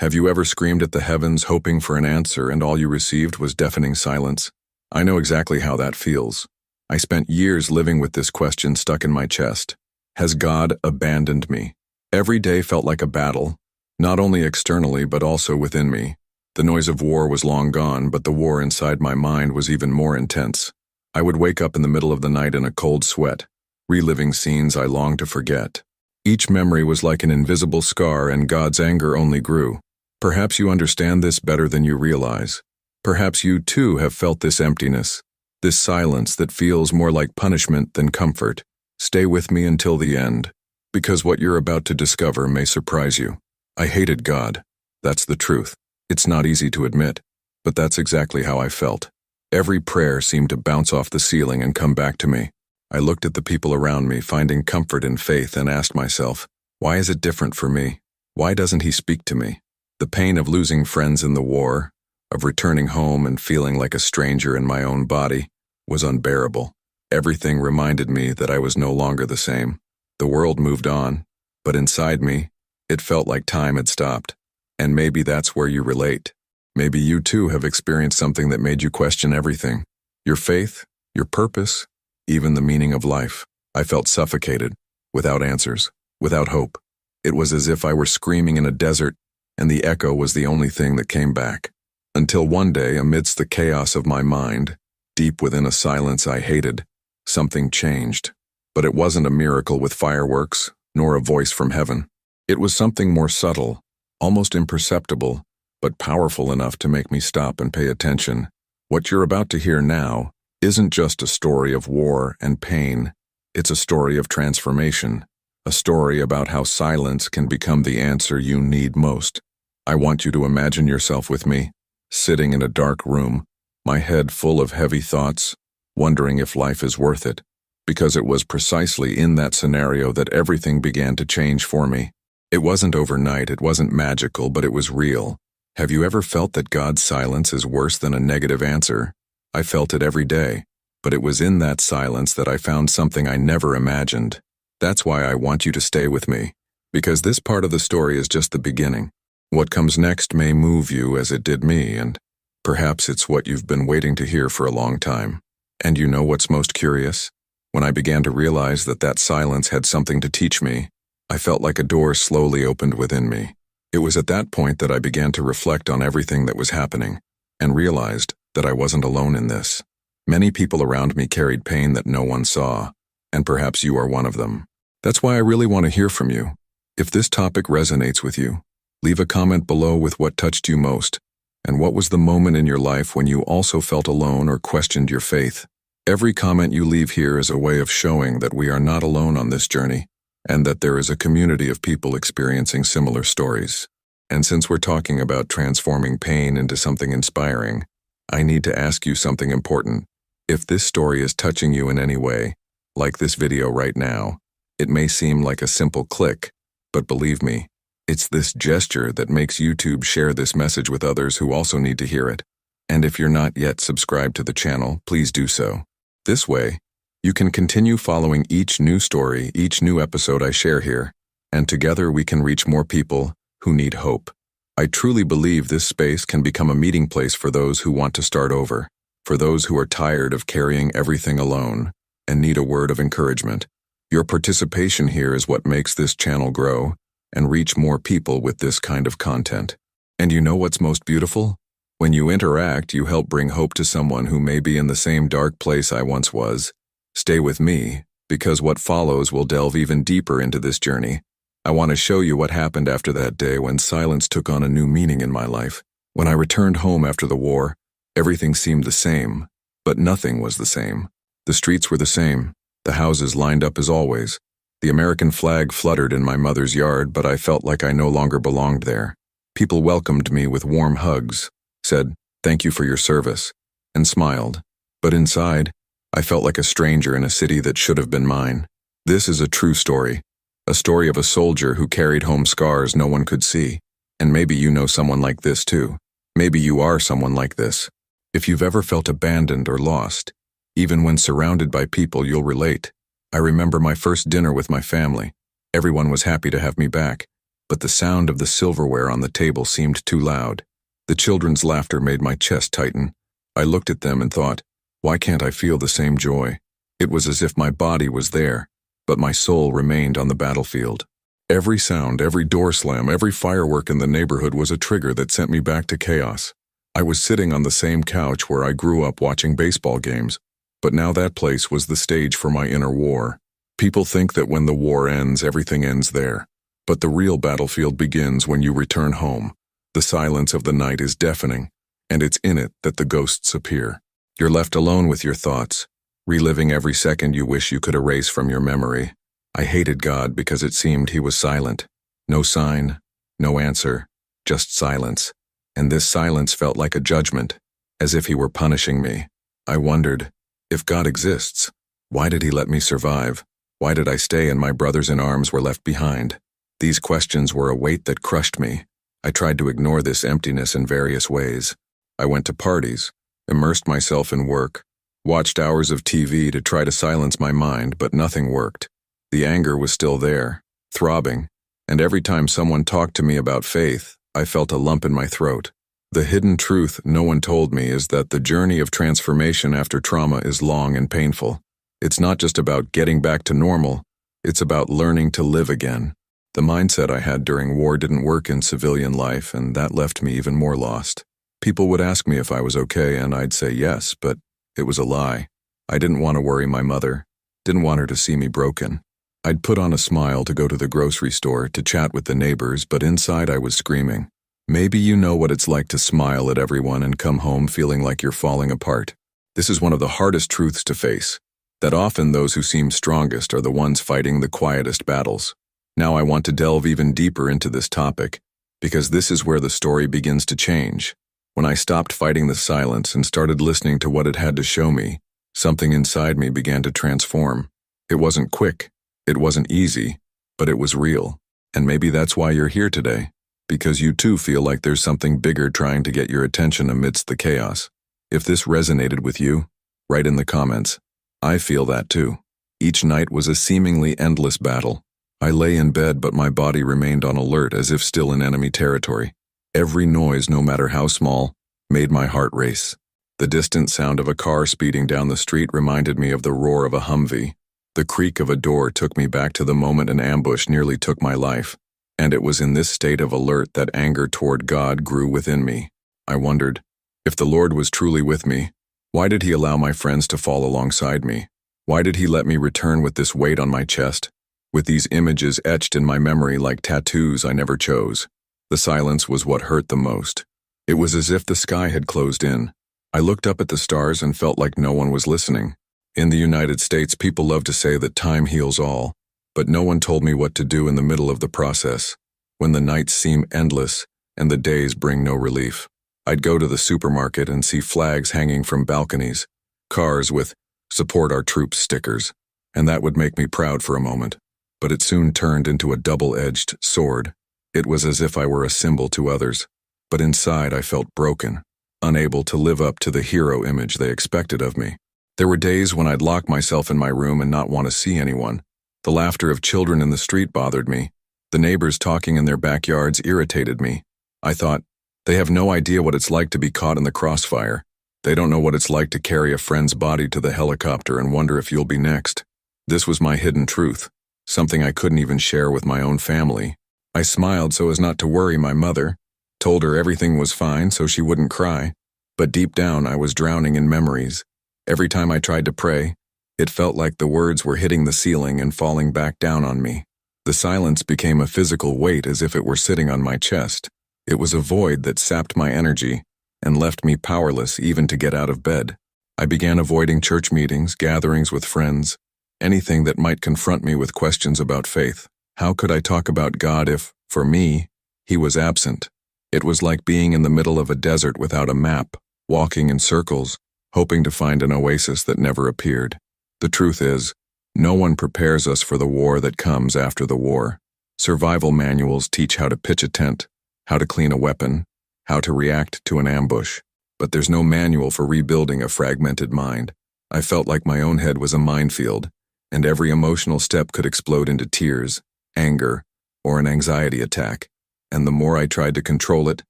Have you ever screamed at the heavens hoping for an answer and all you received was deafening silence? I know exactly how that feels. I spent years living with this question stuck in my chest. Has God abandoned me? Every day felt like a battle, not only externally but also within me. The noise of war was long gone, but the war inside my mind was even more intense. I would wake up in the middle of the night in a cold sweat, reliving scenes I longed to forget. Each memory was like an invisible scar, and God's anger only grew. Perhaps you understand this better than you realize. Perhaps you too have felt this emptiness, this silence that feels more like punishment than comfort. Stay with me until the end, because what you're about to discover may surprise you. I hated God. That's the truth. It's not easy to admit, but that's exactly how I felt. Every prayer seemed to bounce off the ceiling and come back to me. I looked at the people around me, finding comfort in faith, and asked myself, why is it different for me? Why doesn't he speak to me? The pain of losing friends in the war, of returning home and feeling like a stranger in my own body, was unbearable. Everything reminded me that I was no longer the same. The world moved on, but inside me, it felt like time had stopped. And maybe that's where you relate. Maybe you too have experienced something that made you question everything. Your faith, your purpose, even the meaning of life. I felt suffocated, without answers, without hope. It was as if I were screaming in a desert, and the echo was the only thing that came back. Until one day, amidst the chaos of my mind, deep within a silence I hated, something changed. But it wasn't a miracle with fireworks, nor a voice from heaven. It was something more subtle, almost imperceptible, but powerful enough to make me stop and pay attention. What you're about to hear now isn't just a story of war and pain. It's a story of transformation, a story about how silence can become the answer you need most. I want you to imagine yourself with me, sitting in a dark room, my head full of heavy thoughts, wondering if life is worth it, because it was precisely in that scenario that everything began to change for me. It wasn't overnight, it wasn't magical, but it was real. Have you ever felt that God's silence is worse than a negative answer? I felt it every day, but it was in that silence that I found something I never imagined. That's why I want you to stay with me, because this part of the story is just the beginning. What comes next may move you as it did me, and perhaps it's what you've been waiting to hear for a long time. And you know what's most curious? When I began to realize that silence had something to teach me, I felt like a door slowly opened within me. It was at that point that I began to reflect on everything that was happening, and realized that I wasn't alone in this. Many people around me carried pain that no one saw, and perhaps you are one of them. That's why I really want to hear from you. If this topic resonates with you, leave a comment below with what touched you most, and what was the moment in your life when you also felt alone or questioned your faith. Every comment you leave here is a way of showing that we are not alone on this journey, and that there is a community of people experiencing similar stories. And since we're talking about transforming pain into something inspiring, I need to ask you something important. If this story is touching you in any way, like this video right now, it may seem like a simple click, but believe me, it's this gesture that makes YouTube share this message with others who also need to hear it. And if you're not yet subscribed to the channel, please do so. This way, you can continue following each new story, each new episode I share here, and together we can reach more people who need hope. I truly believe this space can become a meeting place for those who want to start over, for those who are tired of carrying everything alone and need a word of encouragement. Your participation here is what makes this channel grow and reach more people with this kind of content. And you know what's most beautiful? When you interact, you help bring hope to someone who may be in the same dark place I once was. Stay with me, because what follows will delve even deeper into this journey. I want to show you what happened after that day when silence took on a new meaning in my life. When I returned home after the war, everything seemed the same, but nothing was the same. The streets were the same, the houses lined up as always. The American flag fluttered in my mother's yard, but I felt like I no longer belonged there. People welcomed me with warm hugs, said, "Thank you for your service," and smiled. But inside, I felt like a stranger in a city that should have been mine. This is a true story, a story of a soldier who carried home scars no one could see. And maybe you know someone like this too. Maybe you are someone like this. If you've ever felt abandoned or lost, even when surrounded by people, you'll relate. I remember my first dinner with my family. Everyone was happy to have me back, but the sound of the silverware on the table seemed too loud. The children's laughter made my chest tighten. I looked at them and thought, why can't I feel the same joy? It was as if my body was there, but my soul remained on the battlefield. Every sound, every door slam, every firework in the neighborhood was a trigger that sent me back to chaos. I was sitting on the same couch where I grew up watching baseball games, but now that place was the stage for my inner war. People think that when the war ends, everything ends there. But the real battlefield begins when you return home. The silence of the night is deafening, and it's in it that the ghosts appear. You're left alone with your thoughts, reliving every second you wish you could erase from your memory. I hated God because it seemed he was silent. No sign, no answer, just silence. And this silence felt like a judgment, as if he were punishing me. I wondered, if God exists, why did he let me survive? Why did I stay and my brothers in arms were left behind? These questions were a weight that crushed me. I tried to ignore this emptiness in various ways. I went to parties, immersed myself in work, watched hours of TV to try to silence my mind, but nothing worked. The anger was still there, throbbing, and every time someone talked to me about faith, I felt a lump in my throat. The hidden truth no one told me is that the journey of transformation after trauma is long and painful. It's not just about getting back to normal, it's about learning to live again. The mindset I had during war didn't work in civilian life, and that left me even more lost. People would ask me if I was okay, and I'd say yes, but it was a lie. I didn't want to worry my mother, didn't want her to see me broken. I'd put on a smile to go to the grocery store to chat with the neighbors, but inside I was screaming. Maybe you know what it's like to smile at everyone and come home feeling like you're falling apart. This is one of the hardest truths to face, that often those who seem strongest are the ones fighting the quietest battles. Now I want to delve even deeper into this topic, because this is where the story begins to change. When I stopped fighting the silence and started listening to what it had to show me, something inside me began to transform. It wasn't quick. It wasn't easy, but it was real. And maybe that's why you're here today, because you too feel like there's something bigger trying to get your attention amidst the chaos. If this resonated with you, write in the comments. I feel that too. Each night was a seemingly endless battle. I lay in bed, but my body remained on alert as if still in enemy territory. Every noise, no matter how small, made my heart race. The distant sound of a car speeding down the street reminded me of the roar of a Humvee. The creak of a door took me back to the moment an ambush nearly took my life, and it was in this state of alert that anger toward God grew within me. I wondered, if the Lord was truly with me, why did he allow my friends to fall alongside me? Why did he let me return with this weight on my chest, with these images etched in my memory like tattoos I never chose? The silence was what hurt the most. It was as if the sky had closed in. I looked up at the stars and felt like no one was listening. In the United States, people love to say that time heals all, but no one told me what to do in the middle of the process, when the nights seem endless and the days bring no relief. I'd go to the supermarket and see flags hanging from balconies, cars with "Support Our Troops" stickers, and that would make me proud for a moment. But it soon turned into a double-edged sword. It was as if I were a symbol to others, but inside I felt broken, unable to live up to the hero image they expected of me. There were days when I'd lock myself in my room and not want to see anyone. The laughter of children in the street bothered me. The neighbors talking in their backyards irritated me. I thought, they have no idea what it's like to be caught in the crossfire. They don't know what it's like to carry a friend's body to the helicopter and wonder if you'll be next. This was my hidden truth, something I couldn't even share with my own family. I smiled so as not to worry my mother, told her everything was fine so she wouldn't cry, but deep down I was drowning in memories. Every time I tried to pray, it felt like the words were hitting the ceiling and falling back down on me. The silence became a physical weight as if it were sitting on my chest. It was a void that sapped my energy and left me powerless even to get out of bed. I began avoiding church meetings, gatherings with friends, anything that might confront me with questions about faith. How could I talk about God if, for me, he was absent? It was like being in the middle of a desert without a map, walking in circles, hoping to find an oasis that never appeared. The truth is, no one prepares us for the war that comes after the war. Survival manuals teach how to pitch a tent, how to clean a weapon, how to react to an ambush, but there's no manual for rebuilding a fragmented mind. I felt like my own head was a minefield, and every emotional step could explode into tears, anger, or an anxiety attack, and the more I tried to control it,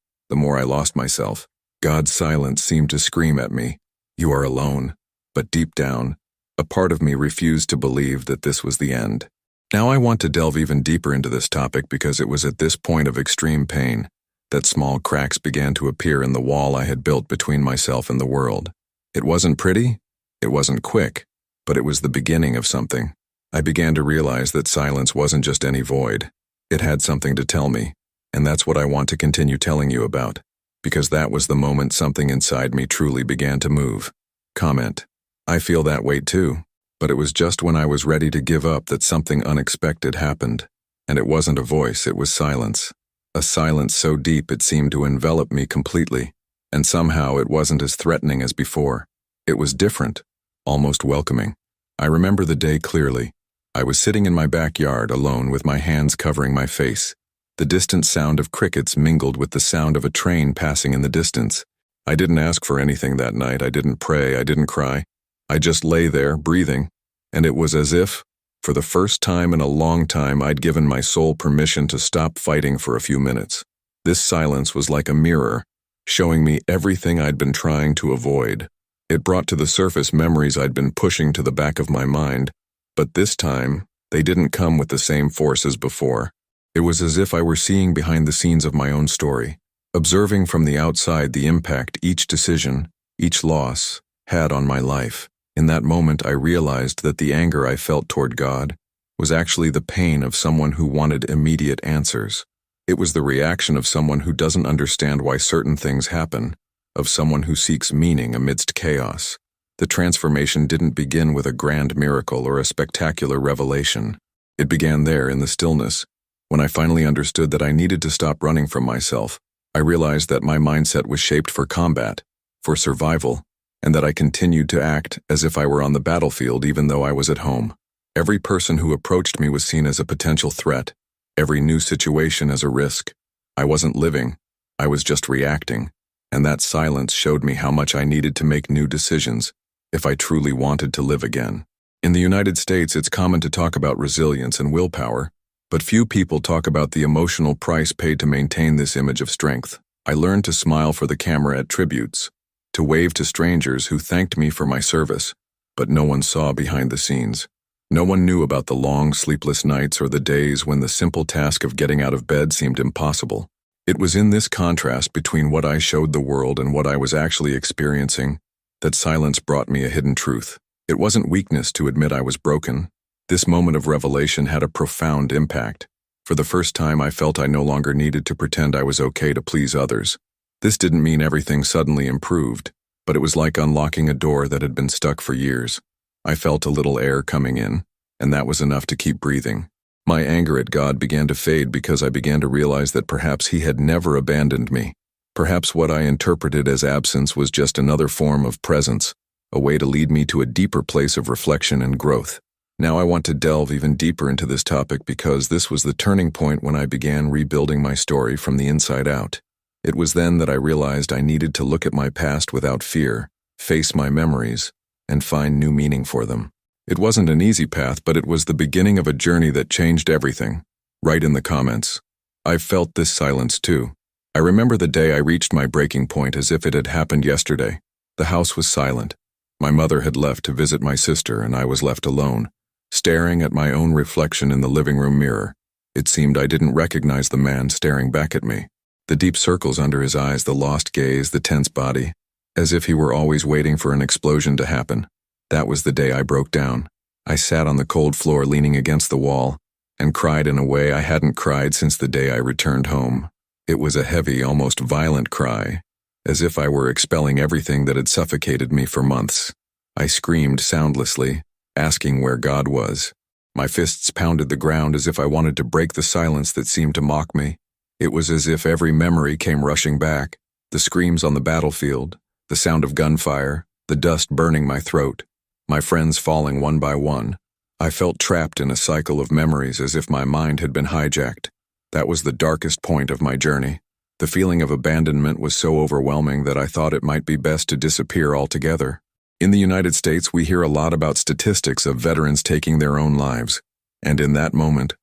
the more I lost myself. God's silence seemed to scream at me, "You are alone." But deep down, a part of me refused to believe that this was the end. Now I want to delve even deeper into this topic because it was at this point of extreme pain that small cracks began to appear in the wall I had built between myself and the world. It wasn't pretty, it wasn't quick, but it was the beginning of something. I began to realize that silence wasn't just any void. It had something to tell me, and that's what I want to continue telling you about, because that was the moment something inside me truly began to move. Comment. I feel that weight too, but it was just when I was ready to give up that something unexpected happened. And it wasn't a voice, it was silence. A silence so deep it seemed to envelop me completely, and somehow it wasn't as threatening as before. It was different, almost welcoming. I remember the day clearly. I was sitting in my backyard alone with my hands covering my face. The distant sound of crickets mingled with the sound of a train passing in the distance. I didn't ask for anything that night. I didn't pray. I didn't cry. I just lay there, breathing, and it was as if, for the first time in a long time, I'd given my soul permission to stop fighting for a few minutes. This silence was like a mirror, showing me everything I'd been trying to avoid. It brought to the surface memories I'd been pushing to the back of my mind, but this time, they didn't come with the same force as before. It was as if I were seeing behind the scenes of my own story, observing from the outside the impact each decision, each loss, had on my life. In that moment, I realized that the anger I felt toward God was actually the pain of someone who wanted immediate answers. It was the reaction of someone who doesn't understand why certain things happen, of someone who seeks meaning amidst chaos. The transformation didn't begin with a grand miracle or a spectacular revelation. It began there in the stillness. When I finally understood that I needed to stop running from myself, I realized that my mindset was shaped for combat, for survival, and that I continued to act as if I were on the battlefield even though I was at home. Every person who approached me was seen as a potential threat, every new situation as a risk. I wasn't living, I was just reacting, and that silence showed me how much I needed to make new decisions if I truly wanted to live again. In the United States, it's common to talk about resilience and willpower, but few people talk about the emotional price paid to maintain this image of strength. I learned to smile for the camera at tributes, to wave to strangers who thanked me for my service, but no one saw behind the scenes. No one knew about the long, sleepless nights or the days when the simple task of getting out of bed seemed impossible. It was in this contrast between what I showed the world and what I was actually experiencing that silence brought me a hidden truth. It wasn't weakness to admit I was broken. This moment of revelation had a profound impact. For the first time, I felt I no longer needed to pretend I was okay to please others. This didn't mean everything suddenly improved, but it was like unlocking a door that had been stuck for years. I felt a little air coming in, and that was enough to keep breathing. My anger at God began to fade because I began to realize that perhaps He had never abandoned me. Perhaps what I interpreted as absence was just another form of presence, a way to lead me to a deeper place of reflection and growth. Now I want to delve even deeper into this topic because this was the turning point when I began rebuilding my story from the inside out. It was then that I realized I needed to look at my past without fear, face my memories, and find new meaning for them. It wasn't an easy path, but it was the beginning of a journey that changed everything. Write in the comments. I've felt this silence too. I remember the day I reached my breaking point as if it had happened yesterday. The house was silent. My mother had left to visit my sister, and I was left alone, staring at my own reflection in the living room mirror. It seemed I didn't recognize the man staring back at me. The deep circles under his eyes, the lost gaze, the tense body, as if he were always waiting for an explosion to happen. That was the day I broke down. I sat on the cold floor leaning against the wall and cried in a way I hadn't cried since the day I returned home. It was a heavy, almost violent cry, as if I were expelling everything that had suffocated me for months. I screamed soundlessly, asking where God was. My fists pounded the ground as if I wanted to break the silence that seemed to mock me. It was as if every memory came rushing back, the screams on the battlefield, the sound of gunfire, the dust burning my throat, my friends falling one by one. I felt trapped in a cycle of memories as if my mind had been hijacked. That was the darkest point of my journey. The feeling of abandonment was so overwhelming that I thought it might be best to disappear altogether. In the United States, we hear a lot about statistics of veterans taking their own lives, and in that moment,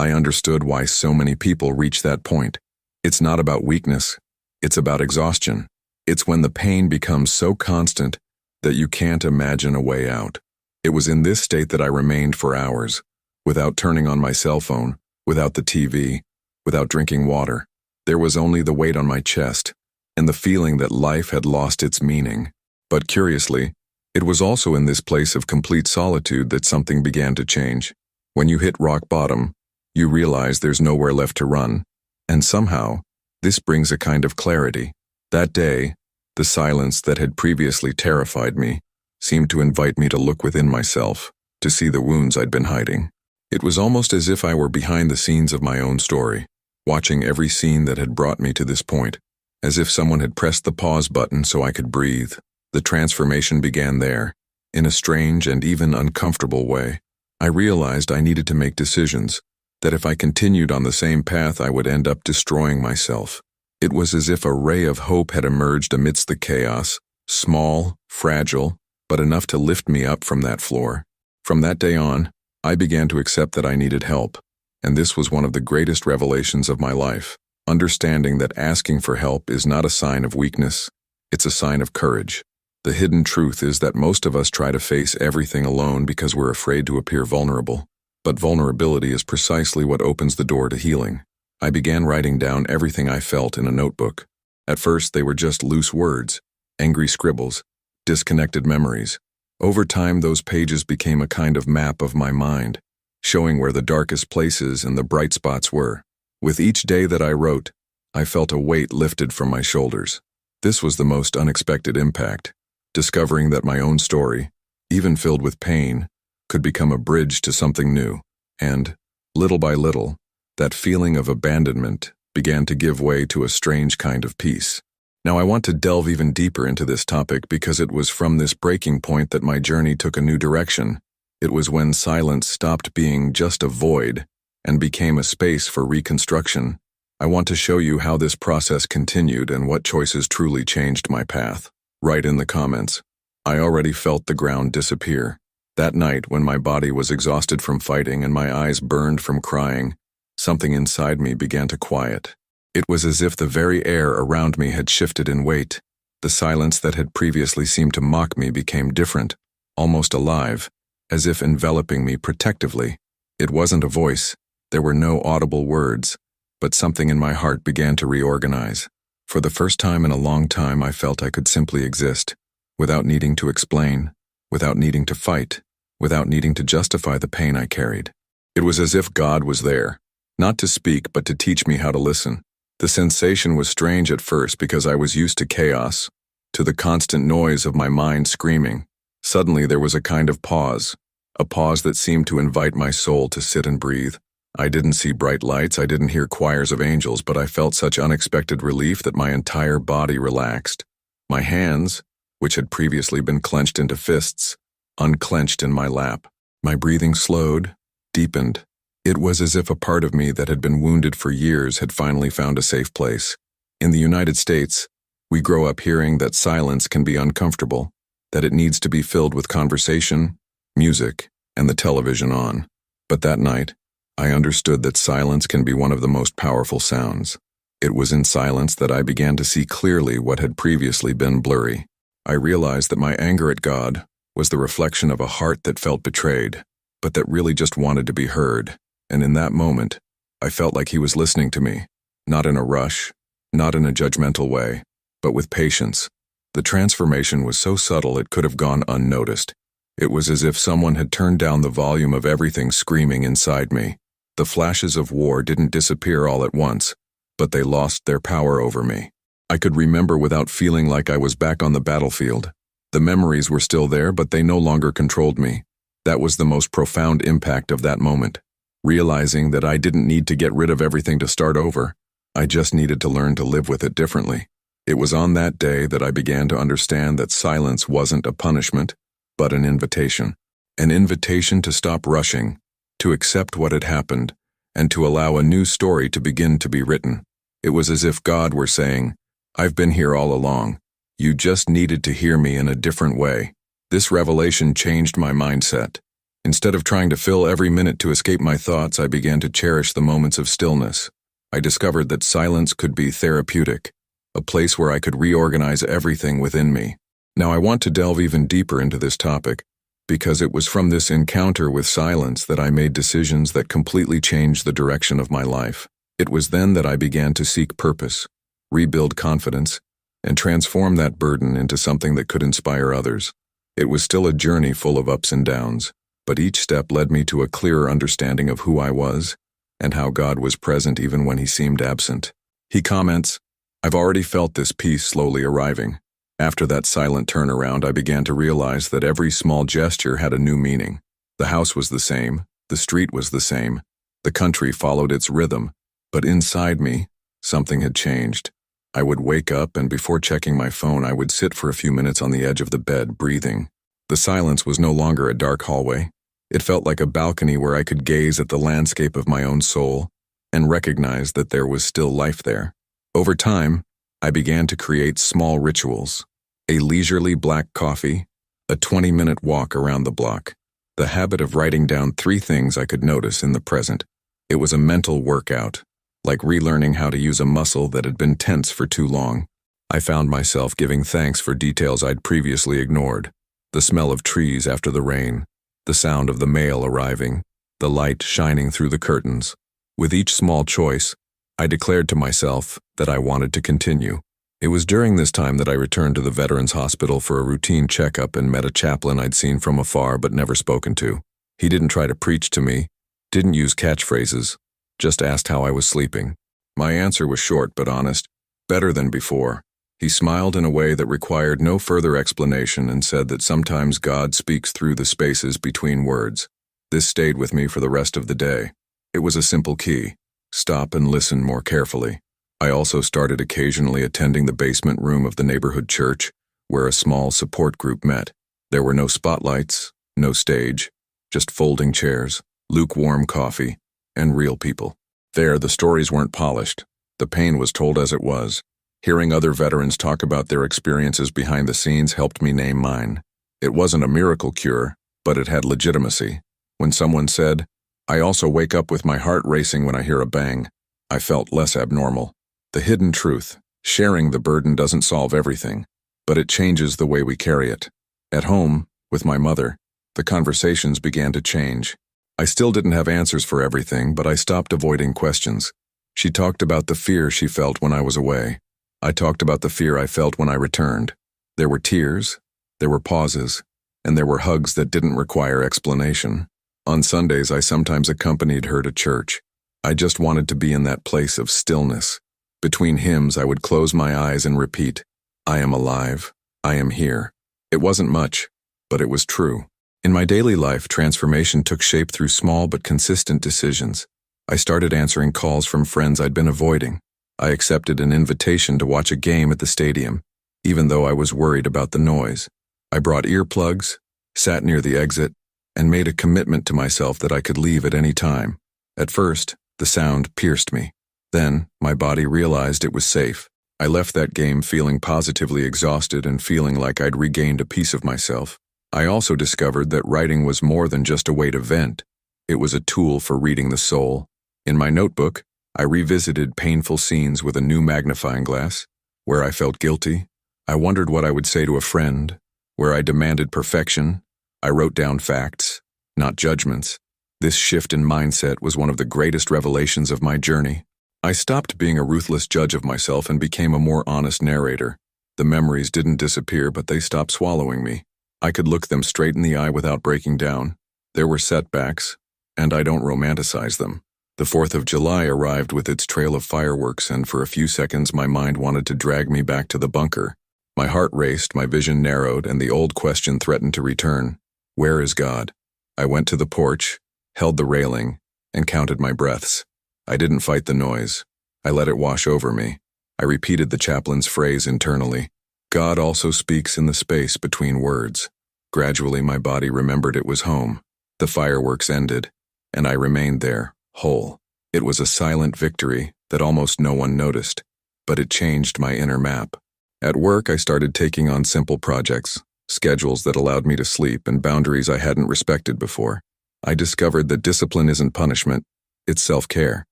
I understood why so many people reach that point. It's not about weakness. It's about exhaustion. It's when the pain becomes so constant that you can't imagine a way out. It was in this state that I remained for hours, without turning on my cell phone, without the TV, without drinking water. There was only the weight on my chest, and the feeling that life had lost its meaning. But curiously, it was also in this place of complete solitude that something began to change. When you hit rock bottom, you realize there's nowhere left to run, and somehow, this brings a kind of clarity. That day, the silence that had previously terrified me seemed to invite me to look within myself, to see the wounds I'd been hiding. It was almost as if I were behind the scenes of my own story, watching every scene that had brought me to this point, as if someone had pressed the pause button so I could breathe. The transformation began there, in a strange and even uncomfortable way. I realized I needed to make decisions, that if I continued on the same path I would end up destroying myself. It was as if a ray of hope had emerged amidst the chaos, small, fragile, but enough to lift me up from that floor. From that day on, I began to accept that I needed help, and this was one of the greatest revelations of my life, understanding that asking for help is not a sign of weakness, it's a sign of courage. The hidden truth is that most of us try to face everything alone because we're afraid to appear vulnerable, but vulnerability is precisely what opens the door to healing. I began writing down everything I felt in a notebook. At first, they were just loose words, angry scribbles, disconnected memories. Over time, those pages became a kind of map of my mind, showing where the darkest places and the bright spots were. With each day that I wrote, I felt a weight lifted from my shoulders. This was the most unexpected impact, discovering that my own story, even filled with pain, could become a bridge to something new. And, little by little, that feeling of abandonment began to give way to a strange kind of peace. Now I want to delve even deeper into this topic because it was from this breaking point that my journey took a new direction. It was when silence stopped being just a void and became a space for reconstruction. I want to show you how this process continued and what choices truly changed my path. Write in the comments. I already felt the ground disappear. That night, when my body was exhausted from fighting and my eyes burned from crying, something inside me began to quiet. It was as if the very air around me had shifted in weight. The silence that had previously seemed to mock me became different, almost alive, as if enveloping me protectively. It wasn't a voice. There were no audible words, but something in my heart began to reorganize. For the first time in a long time, I felt I could simply exist, without needing to explain, without needing to fight, without needing to justify the pain I carried. It was as if God was there, not to speak but to teach me how to listen. The sensation was strange at first because I was used to chaos, to the constant noise of my mind screaming. Suddenly there was a kind of pause, a pause that seemed to invite my soul to sit and breathe. I didn't see bright lights, I didn't hear choirs of angels, but I felt such unexpected relief that my entire body relaxed. My hands, which had previously been clenched into fists, unclenched in my lap. My breathing slowed, deepened. It was as if a part of me that had been wounded for years had finally found a safe place. In the United States, we grow up hearing that silence can be uncomfortable, that it needs to be filled with conversation, music, and the television on. But that night, I understood that silence can be one of the most powerful sounds. It was in silence that I began to see clearly what had previously been blurry. I realized that my anger at God was the reflection of a heart that felt betrayed, but that really just wanted to be heard. And in that moment, I felt like he was listening to me, not in a rush, not in a judgmental way, but with patience. The transformation was so subtle it could have gone unnoticed. It was as if someone had turned down the volume of everything screaming inside me. The flashes of war didn't disappear all at once, but they lost their power over me. I could remember without feeling like I was back on the battlefield. The memories were still there, but they no longer controlled me. That was the most profound impact of that moment. Realizing that I didn't need to get rid of everything to start over, I just needed to learn to live with it differently. It was on that day that I began to understand that silence wasn't a punishment, but an invitation. An invitation to stop rushing, to accept what had happened, and to allow a new story to begin to be written. It was as if God were saying, "I've been here all along. You just needed to hear me in a different way." This revelation changed my mindset. Instead of trying to fill every minute to escape my thoughts, I began to cherish the moments of stillness. I discovered that silence could be therapeutic, a place where I could reorganize everything within me. Now I want to delve even deeper into this topic, because it was from this encounter with silence that I made decisions that completely changed the direction of my life. It was then that I began to seek purpose, rebuild confidence, and transform that burden into something that could inspire others. It was still a journey full of ups and downs, but each step led me to a clearer understanding of who I was and how God was present even when he seemed absent. He comments, "I've already felt this peace slowly arriving. After that silent turnaround, I began to realize that every small gesture had a new meaning. The house was the same, the street was the same, the country followed its rhythm, but inside me, something had changed. I would wake up, and before checking my phone, I would sit for a few minutes on the edge of the bed, breathing. The silence was no longer a dark hallway. It felt like a balcony where I could gaze at the landscape of my own soul and recognize that there was still life there. Over time, I began to create small rituals. A leisurely black coffee, a 20-minute walk around the block, the habit of writing down 3 things I could notice in the present. It was a mental workout, like relearning how to use a muscle that had been tense for too long. I found myself giving thanks for details I'd previously ignored. The smell of trees after the rain, the sound of the mail arriving, the light shining through the curtains. With each small choice, I declared to myself that I wanted to continue. It was during this time that I returned to the Veterans Hospital for a routine checkup and met a chaplain I'd seen from afar but never spoken to. He didn't try to preach to me, didn't use catchphrases, just asked how I was sleeping. My answer was short but honest, better than before. He smiled in a way that required no further explanation and said that sometimes God speaks through the spaces between words. This stayed with me for the rest of the day. It was a simple key: stop and listen more carefully. I also started occasionally attending the basement room of the neighborhood church, where a small support group met. There were no spotlights, no stage, just folding chairs, lukewarm coffee, and real people. There, the stories weren't polished. The pain was told as it was. Hearing other veterans talk about their experiences behind the scenes helped me name mine. It wasn't a miracle cure, but it had legitimacy. When someone said, "I also wake up with my heart racing when I hear a bang," I felt less abnormal. The hidden truth: sharing the burden doesn't solve everything, but it changes the way we carry it. At home, with my mother, the conversations began to change. I still didn't have answers for everything, but I stopped avoiding questions. She talked about the fear she felt when I was away. I talked about the fear I felt when I returned. There were tears, there were pauses, and there were hugs that didn't require explanation. On Sundays, I sometimes accompanied her to church. I just wanted to be in that place of stillness. Between hymns, I would close my eyes and repeat, "I am alive. I am here." It wasn't much, but it was true. In my daily life, transformation took shape through small but consistent decisions. I started answering calls from friends I'd been avoiding. I accepted an invitation to watch a game at the stadium, even though I was worried about the noise. I brought earplugs, sat near the exit, and made a commitment to myself that I could leave at any time. At first, the sound pierced me. Then, my body realized it was safe. I left that game feeling positively exhausted and feeling like I'd regained a piece of myself. I also discovered that writing was more than just a way to vent. It was a tool for reading the soul. In my notebook, I revisited painful scenes with a new magnifying glass. Where I felt guilty, I wondered what I would say to a friend. Where I demanded perfection, I wrote down facts, not judgments. This shift in mindset was one of the greatest revelations of my journey. I stopped being a ruthless judge of myself and became a more honest narrator. The memories didn't disappear, but they stopped swallowing me. I could look them straight in the eye without breaking down. There were setbacks, and I don't romanticize them. The 4th of July arrived with its trail of fireworks, and for a few seconds my mind wanted to drag me back to the bunker. My heart raced, my vision narrowed, and the old question threatened to return. Where is God? I went to the porch, held the railing, and counted my breaths. I didn't fight the noise. I let it wash over me. I repeated the chaplain's phrase internally. God also speaks in the space between words. Gradually, my body remembered it was home. The fireworks ended, and I remained there, whole. It was a silent victory that almost no one noticed, but it changed my inner map. At work, I started taking on simple projects, schedules that allowed me to sleep, and boundaries I hadn't respected before. I discovered that discipline isn't punishment, it's self-care.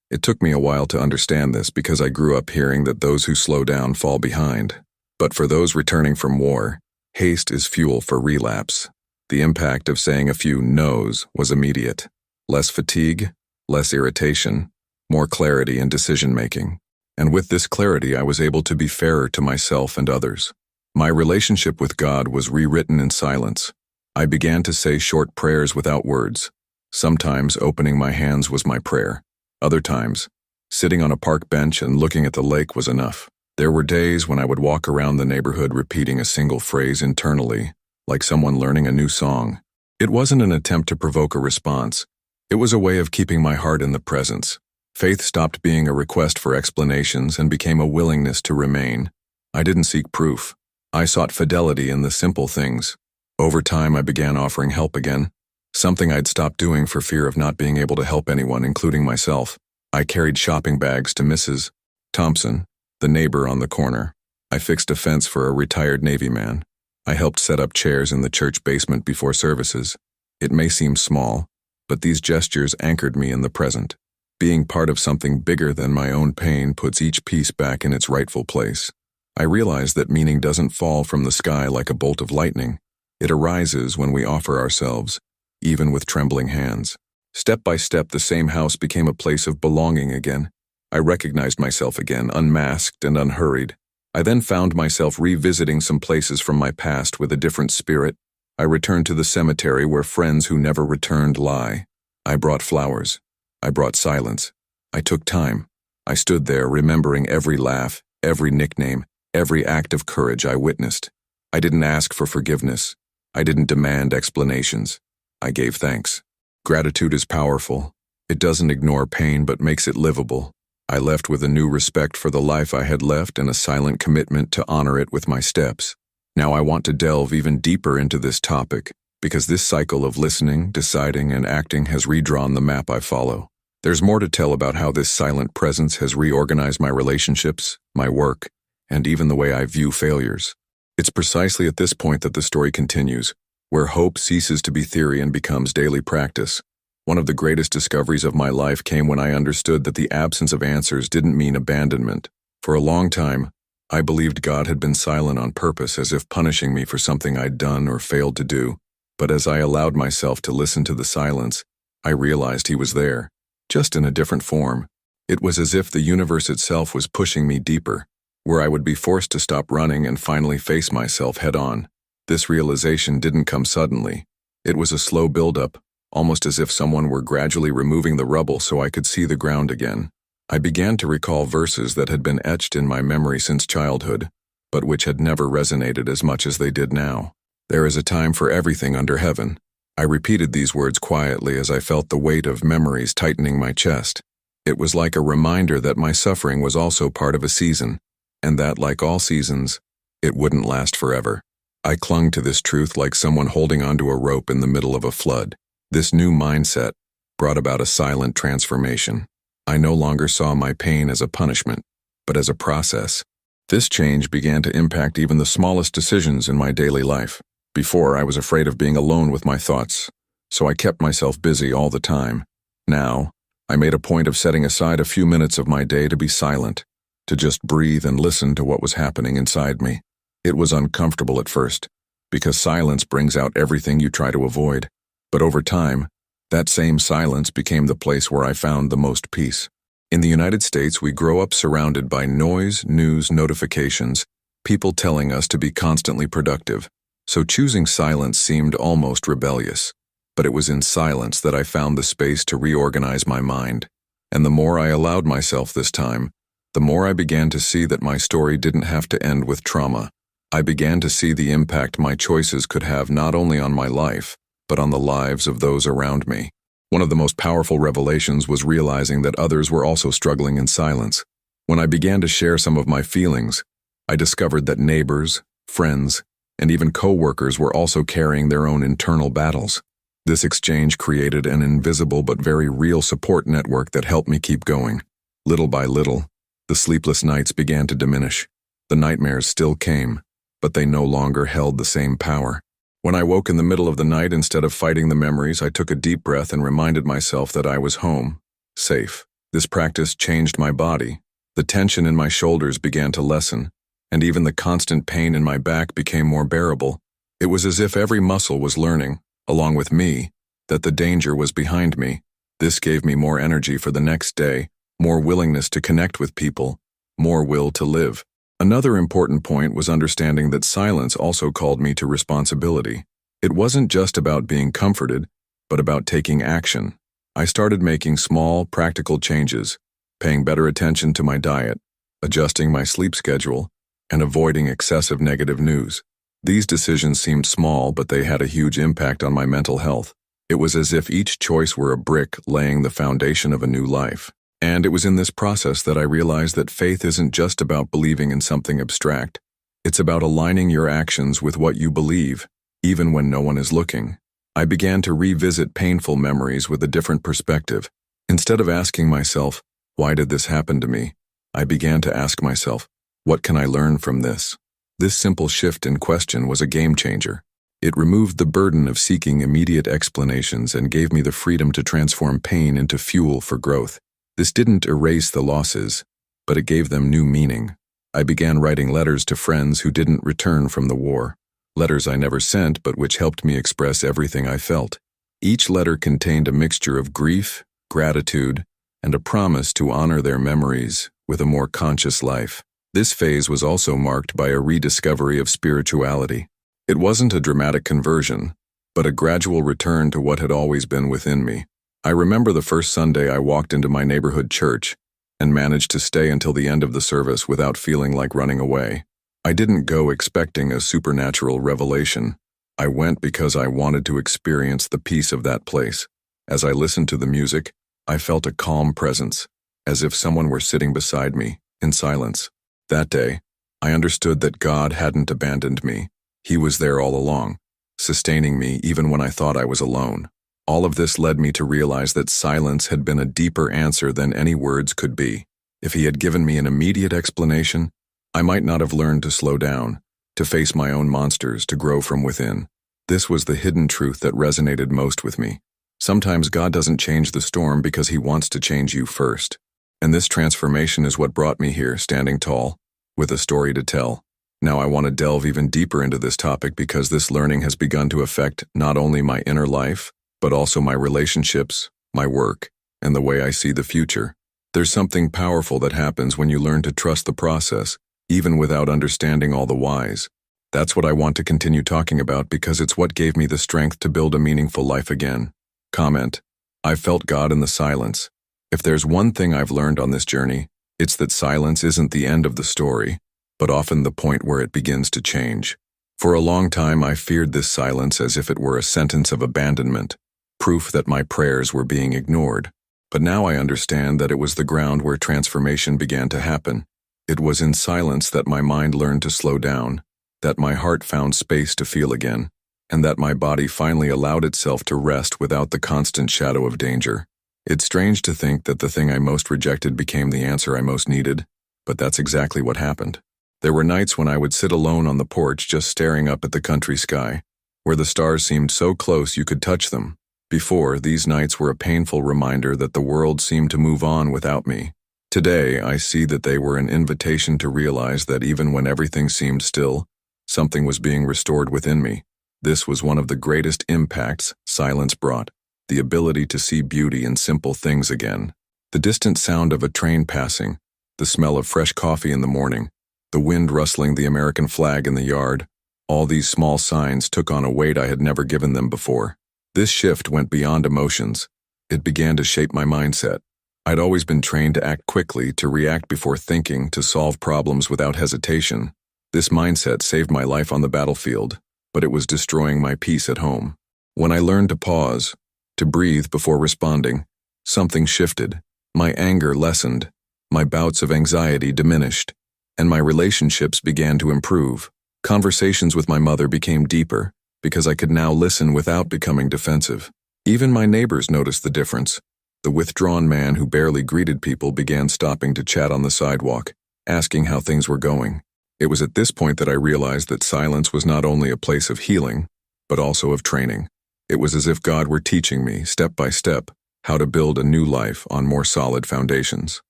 It took me a while to understand this because I grew up hearing that those who slow down fall behind. But for those returning from war, haste is fuel for relapse. The impact of saying a few no's was immediate. Less fatigue, less irritation, more clarity in decision-making. And with this clarity, I was able to be fairer to myself and others. My relationship with God was rewritten in silence. I began to say short prayers without words. Sometimes opening my hands was my prayer. Other times, sitting on a park bench and looking at the lake was enough. There were days when I would walk around the neighborhood repeating a single phrase internally, like someone learning a new song. It wasn't an attempt to provoke a response. It was a way of keeping my heart in the presence. Faith stopped being a request for explanations and became a willingness to remain. I didn't seek proof. I sought fidelity in the simple things. Over time, I began offering help again, something I'd stopped doing for fear of not being able to help anyone, including myself. I carried shopping bags to Mrs. Thompson, the neighbor on the corner. I fixed a fence for a retired Navy man. I helped set up chairs in the church basement before services. It may seem small, but these gestures anchored me in the present. Being part of something bigger than my own pain puts each piece back in its rightful place. I realized that meaning doesn't fall from the sky like a bolt of lightning. It arises when we offer ourselves, even with trembling hands. Step by step, the same house became a place of belonging again. I recognized myself again, unmasked and unhurried. I then found myself revisiting some places from my past with a different spirit. I returned to the cemetery where friends who never returned lie. I brought flowers. I brought silence. I took time. I stood there remembering every laugh, every nickname, every act of courage I witnessed. I didn't ask for forgiveness. I didn't demand explanations. I gave thanks. Gratitude is powerful. It doesn't ignore pain but makes it livable. I left with a new respect for the life I had left and a silent commitment to honor it with my steps. Now I want to delve even deeper into this topic, because this cycle of listening, deciding, and acting has redrawn the map I follow. There's more to tell about how this silent presence has reorganized my relationships, my work, and even the way I view failures. It's precisely at this point that the story continues, where hope ceases to be theory and becomes daily practice. One of the greatest discoveries of my life came when I understood that the absence of answers didn't mean abandonment. For a long time, I believed God had been silent on purpose, as if punishing me for something I'd done or failed to do. But as I allowed myself to listen to the silence, I realized He was there, just in a different form. It was as if the universe itself was pushing me deeper, where I would be forced to stop running and finally face myself head-on. This realization didn't come suddenly. It was a slow build-up, almost as if someone were gradually removing the rubble so I could see the ground again. I began to recall verses that had been etched in my memory since childhood, but which had never resonated as much as they did now. There is a time for everything under heaven. I repeated these words quietly as I felt the weight of memories tightening my chest. It was like a reminder that my suffering was also part of a season, and that, like all seasons, it wouldn't last forever. I clung to this truth like someone holding onto a rope in the middle of a flood. This new mindset brought about a silent transformation. I no longer saw my pain as a punishment, but as a process. This change began to impact even the smallest decisions in my daily life. Before, I was afraid of being alone with my thoughts, so I kept myself busy all the time. Now, I made a point of setting aside a few minutes of my day to be silent, to just breathe and listen to what was happening inside me. It was uncomfortable at first, because silence brings out everything you try to avoid. But over time, that same silence became the place where I found the most peace. In the United States, we grow up surrounded by noise, news, notifications, people telling us to be constantly productive. So choosing silence seemed almost rebellious. But it was in silence that I found the space to reorganize my mind. And the more I allowed myself this time, the more I began to see that my story didn't have to end with trauma. I began to see the impact my choices could have not only on my life, but on the lives of those around me. One of the most powerful revelations was realizing that others were also struggling in silence. When I began to share some of my feelings, I discovered that neighbors, friends, and even co-workers were also carrying their own internal battles. This exchange created an invisible but very real support network that helped me keep going. Little by little, the sleepless nights began to diminish. The nightmares still came, but they no longer held the same power. When I woke in the middle of the night, instead of fighting the memories, I took a deep breath and reminded myself that I was home, safe. This practice changed my body. The tension in my shoulders began to lessen, and even the constant pain in my back became more bearable. It was as if every muscle was learning, along with me, that the danger was behind me. This gave me more energy for the next day, more willingness to connect with people, more will to live. Another important point was understanding that silence also called me to responsibility. It wasn't just about being comforted, but about taking action. I started making small, practical changes, paying better attention to my diet, adjusting my sleep schedule, and avoiding excessive negative news. These decisions seemed small, but they had a huge impact on my mental health. It was as if each choice were a brick laying the foundation of a new life. And it was in this process that I realized that faith isn't just about believing in something abstract. It's about aligning your actions with what you believe, even when no one is looking. I began to revisit painful memories with a different perspective. Instead of asking myself, why did this happen to me? I began to ask myself, what can I learn from this? This simple shift in question was a game changer. It removed the burden of seeking immediate explanations and gave me the freedom to transform pain into fuel for growth. This didn't erase the losses, but it gave them new meaning. I began writing letters to friends who didn't return from the war. Letters I never sent, but which helped me express everything I felt. Each letter contained a mixture of grief, gratitude, and a promise to honor their memories with a more conscious life. This phase was also marked by a rediscovery of spirituality. It wasn't a dramatic conversion, but a gradual return to what had always been within me. I remember the first Sunday I walked into my neighborhood church and managed to stay until the end of the service without feeling like running away. I didn't go expecting a supernatural revelation. I went because I wanted to experience the peace of that place. As I listened to the music, I felt a calm presence, as if someone were sitting beside me, in silence. That day, I understood that God hadn't abandoned me. He was there all along, sustaining me even when I thought I was alone. All of this led me to realize that silence had been a deeper answer than any words could be. If he had given me an immediate explanation, I might not have learned to slow down, to face my own monsters, to grow from within. This was the hidden truth that resonated most with me. Sometimes God doesn't change the storm because he wants to change you first. And this transformation is what brought me here, standing tall, with a story to tell. Now I want to delve even deeper into this topic because this learning has begun to affect not only my inner life, but also my relationships, my work, and the way I see the future. There's something powerful that happens when you learn to trust the process, even without understanding all the whys. That's what I want to continue talking about because it's what gave me the strength to build a meaningful life again. Comment: I felt God in the silence. If there's one thing I've learned on this journey, it's that silence isn't the end of the story, but often the point where it begins to change. For a long time, I feared this silence as if it were a sentence of abandonment, proof that my prayers were being ignored. But now I understand that it was the ground where transformation began to happen. It was in silence that my mind learned to slow down, that my heart found space to feel again, and that my body finally allowed itself to rest without the constant shadow of danger. It's strange to think that the thing I most rejected became the answer I most needed, but that's exactly what happened. There were nights when I would sit alone on the porch just staring up at the country sky, where the stars seemed so close you could touch them. Before, these nights were a painful reminder that the world seemed to move on without me. Today, I see that they were an invitation to realize that even when everything seemed still, something was being restored within me. This was one of the greatest impacts silence brought, the ability to see beauty in simple things again. The distant sound of a train passing, the smell of fresh coffee in the morning, the wind rustling the American flag in the yard, all these small signs took on a weight I had never given them before. This shift went beyond emotions. It began to shape my mindset. I'd always been trained to act quickly, to react before thinking, to solve problems without hesitation. This mindset saved my life on the battlefield, but it was destroying my peace at home. When I learned to pause, to breathe before responding, something shifted. My anger lessened, my bouts of anxiety diminished, and my relationships began to improve. Conversations with my mother became deeper, because I could now listen without becoming defensive. Even my neighbors noticed the difference. The withdrawn man who barely greeted people began stopping to chat on the sidewalk, asking how things were going. It was at this point that I realized that silence was not only a place of healing, but also of training. It was as if God were teaching me, step by step, how to build a new life on more solid foundations.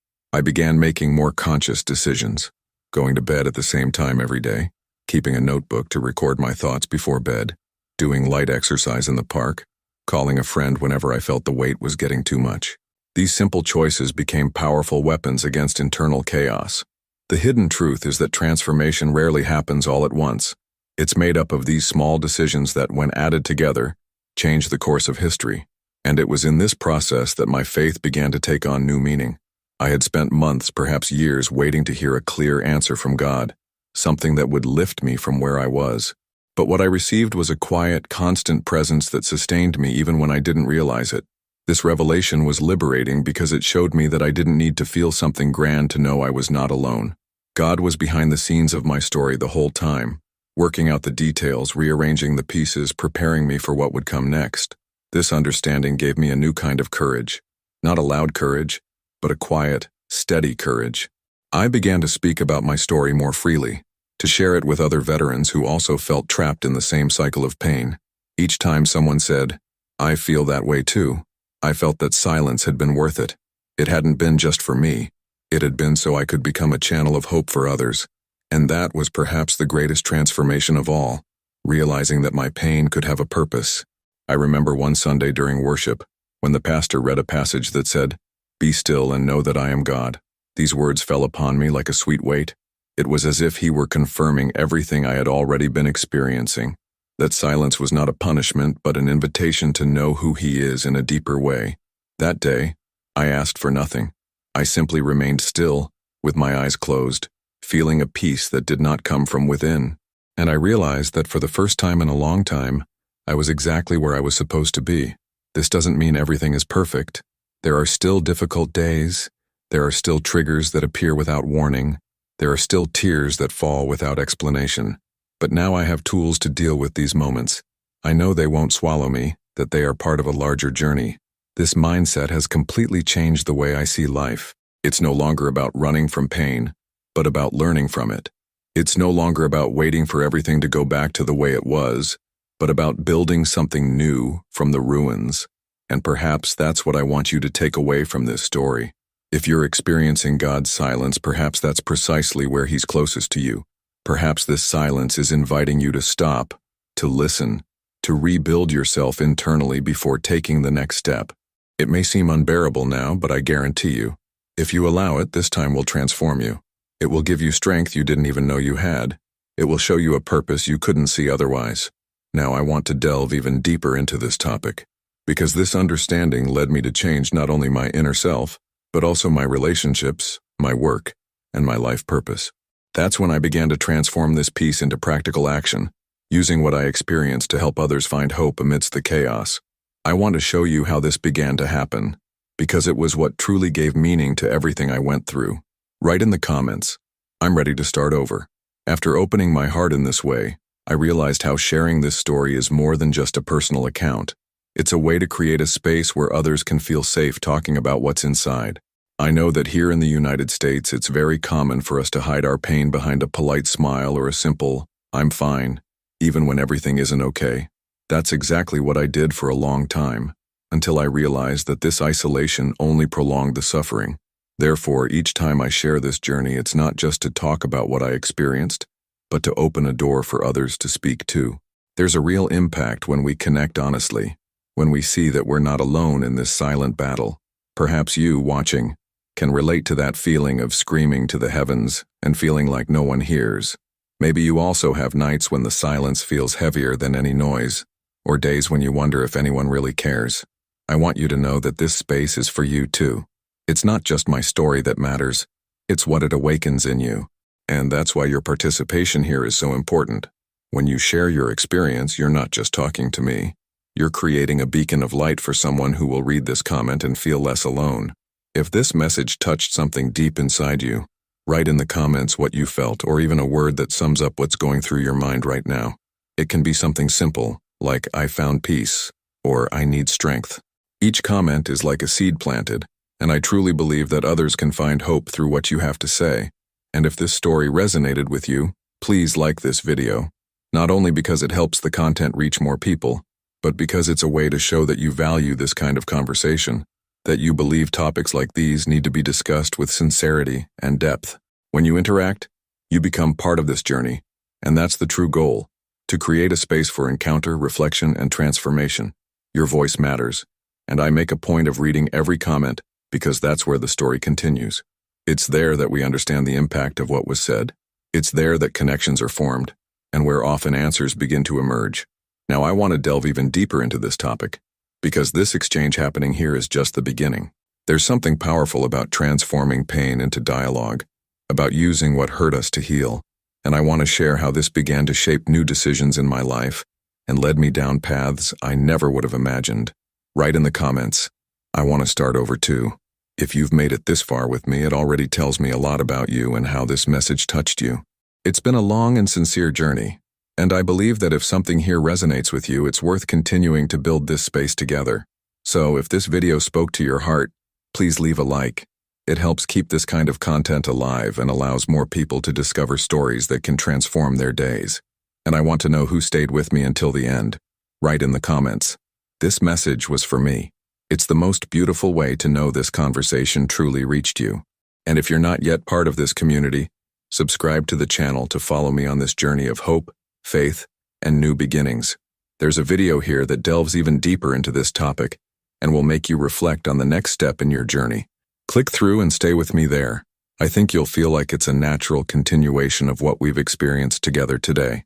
I began making more conscious decisions, going to bed at the same time every day, keeping a notebook to record my thoughts before bed, doing light exercise in the park, calling a friend whenever I felt the weight was getting too much. These simple choices became powerful weapons against internal chaos. The hidden truth is that transformation rarely happens all at once. It's made up of these small decisions that, when added together, change the course of history. And it was in this process that my faith began to take on new meaning. I had spent months, perhaps years, waiting to hear a clear answer from God, something that would lift me from where I was. But what I received was a quiet, constant presence that sustained me even when I didn't realize it. This revelation was liberating because it showed me that I didn't need to feel something grand to know I was not alone. God was behind the scenes of my story the whole time, working out the details, rearranging the pieces, preparing me for what would come next. This understanding gave me a new kind of courage. Not a loud courage, but a quiet, steady courage. I began to speak about my story more freely, to share it with other veterans who also felt trapped in the same cycle of pain. Each time someone said, "I feel that way too," I felt that silence had been worth it. It hadn't been just for me. It had been so I could become a channel of hope for others. And that was perhaps the greatest transformation of all, realizing that my pain could have a purpose. I remember one Sunday during worship, when the pastor read a passage that said, "Be still and know that I am God." These words fell upon me like a sweet weight. It was as if he were confirming everything I had already been experiencing, that silence was not a punishment but an invitation to know who he is in a deeper way. That day, I asked for nothing. I simply remained still, with my eyes closed, feeling a peace that did not come from within. And I realized that for the first time in a long time, I was exactly where I was supposed to be. This doesn't mean everything is perfect. There are still difficult days. There are still triggers that appear without warning. There are still tears that fall without explanation. But now I have tools to deal with these moments. I know they won't swallow me, that they are part of a larger journey. This mindset has completely changed the way I see life. It's no longer about running from pain, but about learning from it. It's no longer about waiting for everything to go back to the way it was, but about building something new from the ruins. And perhaps that's what I want you to take away from this story. If you're experiencing God's silence, perhaps that's precisely where He's closest to you. Perhaps this silence is inviting you to stop, to listen, to rebuild yourself internally before taking the next step. It may seem unbearable now, but I guarantee you, if you allow it, this time will transform you. It will give you strength you didn't even know you had. It will show you a purpose you couldn't see otherwise. Now I want to delve even deeper into this topic, because this understanding led me to change not only my inner self, but also my relationships, my work, and my life purpose. That's when I began to transform this piece into practical action, using what I experienced to help others find hope amidst the chaos. I want to show you how this began to happen, because it was what truly gave meaning to everything I went through. Write in the comments, "I'm ready to start over." After opening my heart in this way, I realized how sharing this story is more than just a personal account. It's a way to create a space where others can feel safe talking about what's inside. I know that here in the United States, it's very common for us to hide our pain behind a polite smile or a simple, "I'm fine," even when everything isn't okay. That's exactly what I did for a long time, until I realized that this isolation only prolonged the suffering. Therefore, each time I share this journey, it's not just to talk about what I experienced, but to open a door for others to speak too. There's a real impact when we connect honestly, when we see that we're not alone in this silent battle. Perhaps you, watching, can relate to that feeling of screaming to the heavens and feeling like no one hears. Maybe you also have nights when the silence feels heavier than any noise, or days when you wonder if anyone really cares. I want you to know that this space is for you too. It's not just my story that matters, it's what it awakens in you. And that's why your participation here is so important. When you share your experience, you're not just talking to me. You're creating a beacon of light for someone who will read this comment and feel less alone. If this message touched something deep inside you, write in the comments what you felt, or even a word that sums up what's going through your mind right now. It can be something simple, like "I found peace," or "I need strength." Each comment is like a seed planted, and I truly believe that others can find hope through what you have to say. And if this story resonated with you, please like this video. Not only because it helps the content reach more people, but because it's a way to show that you value this kind of conversation, that you believe topics like these need to be discussed with sincerity and depth. When you interact, you become part of this journey, and that's the true goal, to create a space for encounter, reflection, and transformation. Your voice matters, and I make a point of reading every comment because that's where the story continues. It's there that we understand the impact of what was said. It's there that connections are formed, and where often answers begin to emerge. Now I want to delve even deeper into this topic, because this exchange happening here is just the beginning. There's something powerful about transforming pain into dialogue, about using what hurt us to heal, and I want to share how this began to shape new decisions in my life and led me down paths I never would have imagined. Write in the comments, I want to start over too. If you've made it this far with me, it already tells me a lot about you and how this message touched you. It's been a long and sincere journey, and I believe that if something here resonates with you, it's worth continuing to build this space together. So if this video spoke to your heart, please leave a like. It helps keep this kind of content alive and allows more people to discover stories that can transform their days. And I want to know who stayed with me until the end. Write in the comments. This message was for me. It's the most beautiful way to know this conversation truly reached you. And if you're not yet part of this community, subscribe to the channel to follow me on this journey of hope, faith, and new beginnings. There's a video here that delves even deeper into this topic and will make you reflect on the next step in your journey. Click through and stay with me there. I think you'll feel like it's a natural continuation of what we've experienced together today.